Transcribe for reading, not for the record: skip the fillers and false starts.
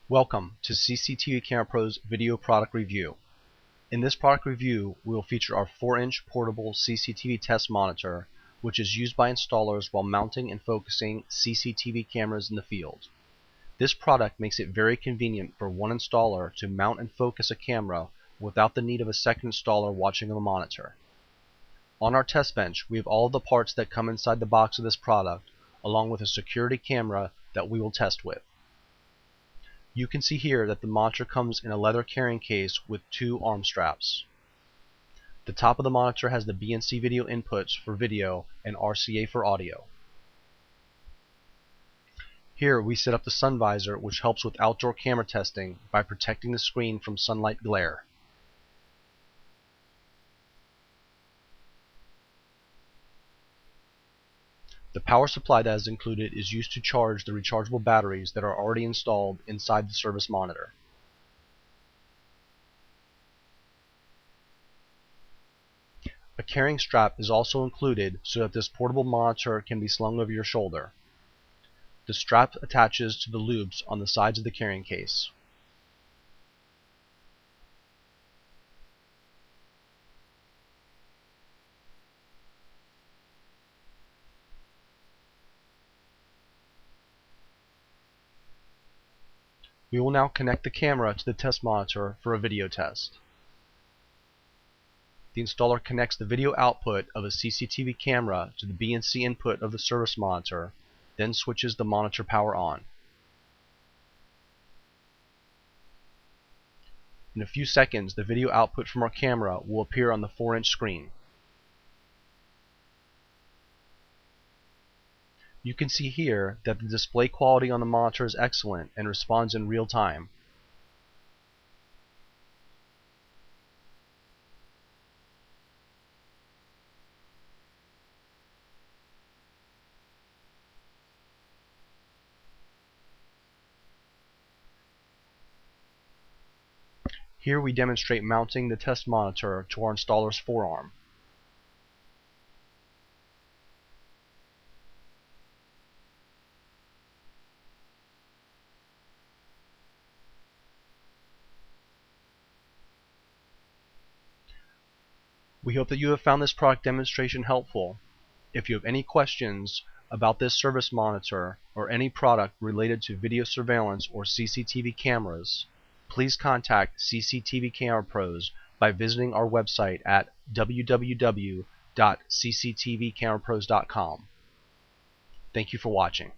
Welcome to CCTV Camera Pro's video product review. In this product review, we will feature our 4-inch portable CCTV test monitor, which is used by installers while mounting and focusing CCTV cameras in the field. This product makes it very convenient for one installer to mount and focus a camera without the need of a second installer watching the monitor. On our test bench, we have all of the parts that come inside the box of this product, along with a security camera that we will test with. You can see here that the monitor comes in a leather carrying case with 2 arm straps. The top of the monitor has the BNC video inputs for video and RCA for audio. Here we set up the sun visor, which helps with outdoor camera testing by protecting the screen from sunlight glare. The power supply that is included is used to charge the rechargeable batteries that are already installed inside the service monitor. A carrying strap is also included so that this portable monitor can be slung over your shoulder. The strap attaches to the loops on the sides of the carrying case. We will now connect the camera to the test monitor for a video test. The installer connects the video output of a CCTV camera to the BNC input of the service monitor, then switches the monitor power on. In a few seconds, the video output from our camera will appear on the 4-inch screen. You can see here that the display quality on the monitor is excellent and responds in real time. Here we demonstrate mounting the test monitor to our installer's forearm. We hope that you have found this product demonstration helpful. If you have any questions about this service monitor or any product related to video surveillance or CCTV cameras, please contact CCTV Camera Pros by visiting our website at www.cctvcamerapros.com. Thank you for watching.